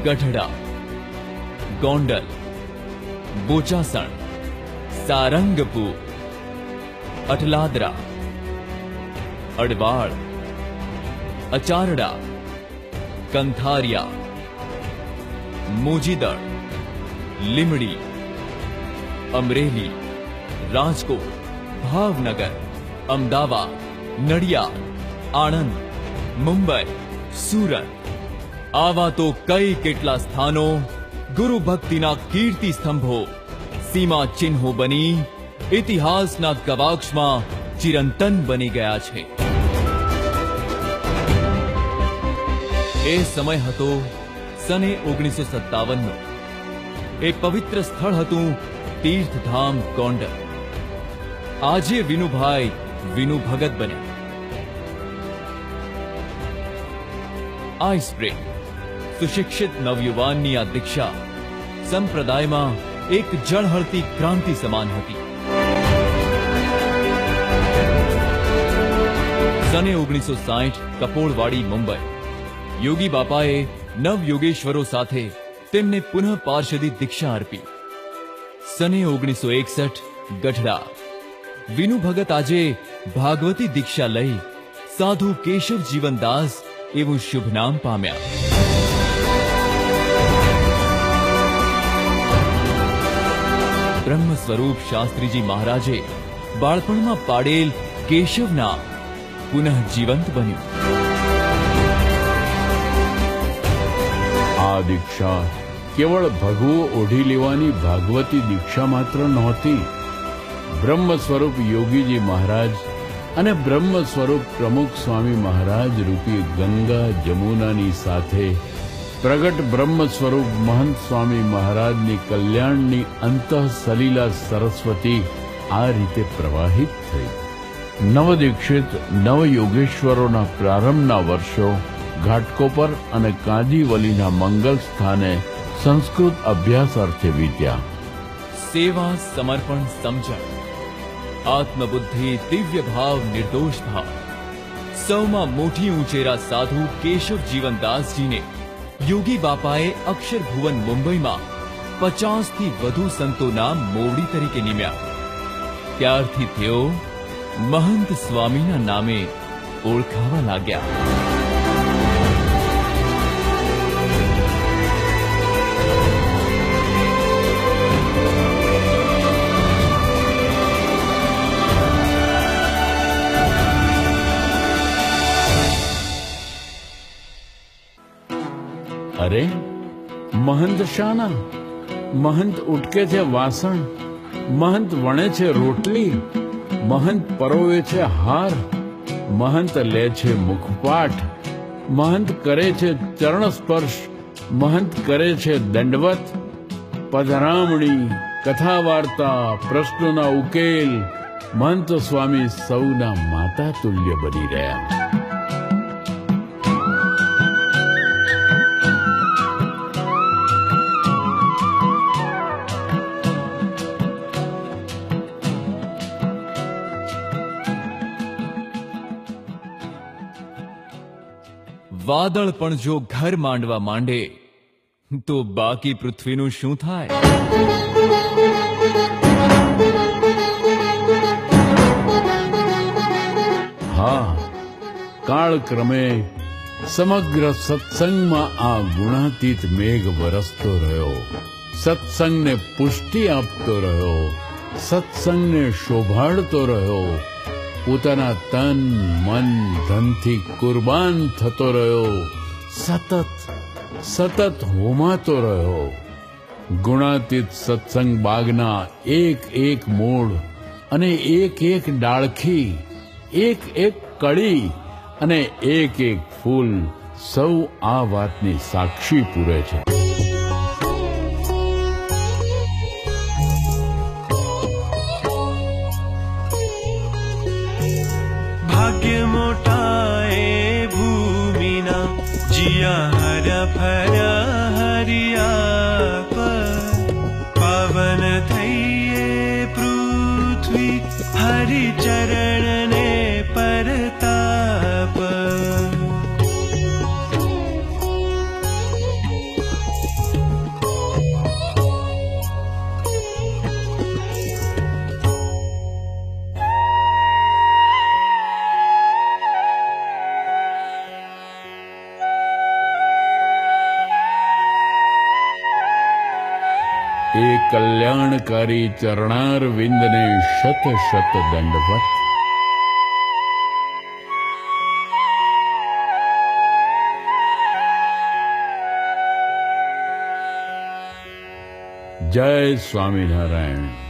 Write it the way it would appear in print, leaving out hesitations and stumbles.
गढ़ड़ा, गोंडल, बोचासण, सारंगपुर, अटलादरा, अडवाळ, अचारड़ा, कंथारिया, मोजीदड़, લીમડી, અમરેલી, રાજકોટ, ભાવનગર, અમદાવાદ, નડિયાદ, આણંદ, મુંબઈ, સુરત આવા તો કઈ કેટલા સ્થાનો ગુરુ ભક્તિના કીર્તિ સ્તંભો સીમા ચિહ્નો બની ઇતિહાસના ગવાક્ષમાં ચિરંતન બની ગયા છે। એ સમય હતો સને 1957નો। એ પવિત્ર સ્થળ હતું તીર્થધામ ગોંડલ। આજે વિનુભાઈ વિનુ ભગત બન્યા। આઈસ બ્રેક સુશિક્ષિત નવયુવાનની આ દીક્ષા સંપ્રદાયમાં એક જળહળતી ક્રાંતિ સમાન હતી। સને 1960 કપોળવાડી મુંબઈ યોગી બાપાએ નવયોગેશ્વરો સાથે તેમને પુનઃ પાર્ષદી દીક્ષા અર્પી। સને 1961 ગઢડા વિનુ ભગત આજે ભાગવતી દીક્ષા લઈ સાધુ કેશવ જીવનદાસ એવું શુભ નામ પામ્યા। બ્રહ્મ સ્વરૂપ શાસ્ત્રીજી મહારાજે બાળપણમાં પાડેલ કેશવ નામ પુનઃ જીવંત બન્યું। આ દીક્ષા કેવળ ભગવો ઓઢી લેવાની ભાગવતી દીક્ષા માત્ર નહોતી। બ્રહ્મ સ્વરૂપ યોગીજી મહારાજ અને બ્રહ્મ સ્વરૂપ પ્રમુખ સ્વામી મહારાજ રૂપી ગંગા જમુનાની સાથે પ્રગટ બ્રહ્મ સ્વરૂપ મહંત સ્વામી મહારાજની કલ્યાણની અંતઃસલીલા સરસ્વતી આ રીતે પ્રવાહિત થઈ। નવદીક્ષિત નવયોગેશ્વરોના પ્રારંભના વર્ષો ઘાટકોપર અને કાંદીવલીના મંગલ સ્થાને સંસ્કૃત અભ્યાસ અર્થે વીત્યા। સેવા, સમર્પણ, સમજણ, આત્મબુદ્ધિ, દિવ્ય ભાવ, નિર્દોષ ભાવ સૌમાં મોટી ઉંચેરા સાધુ કેશવ જીવનદાસજીને યોગી બાપાએ અક્ષર ભુવન મુંબઈમાં 50થી વધુ સંતોના મોવડી તરીકે નિમ્યા। ત્યારથી તેઓ મહંત સ્વામીના નામે ઓળખાવા લાગ્યા। અરે મહંત શાના? મહંત ઉટકે છે વાસણ, મહંત વણે છે રોટલી, મહંત પરોવે છે હાર, મહંત લે છે મુખપાઠ, મહંત કરે છે ચરણ સ્પર્શ, મહંત કરે છે દંડવત, પધરામણી, કથા વાર્તા, પ્રશ્નોના ઉકેલ, મહંત સ્વામી સૌના માતા તુલ્ય બની રહ્યા। વાદળ પણ જો ઘર માંડવા માંડે તો બાકી પૃથ્વીનું શું થાય? હા, કાળક્રમે સમગ્ર સત્સંગમાં આ ગુણાતીત મેઘ વરસતો રહ્યો, સત્સંગને પુષ્ટિ આપતો રહ્યો, સત્સંગને શોભાડતો રહ્યો, પોતાના તન મન ધનથી કુરબાન થતો રહ્યો, સતત હોમાતો રહ્યો। ગુણાતીત સત્સંગ બાગના એક એક મૂળ અને એક એક ડાળખી, એક એક કળી અને એક એક ફૂલ સૌ આ વાતની સાક્ષી પૂરે છે। ભાગ્ય મોટાએ ભૂમિના જીયા હર્યા ફર્યા હરિયા પર, પાવન થઈએ પૃથ્વી હરિચરણને પરતાપ। એ કલ્યાણકારી ચરણાર વિંદને શત શત દંડવત. જય સ્વામિનારાયણ.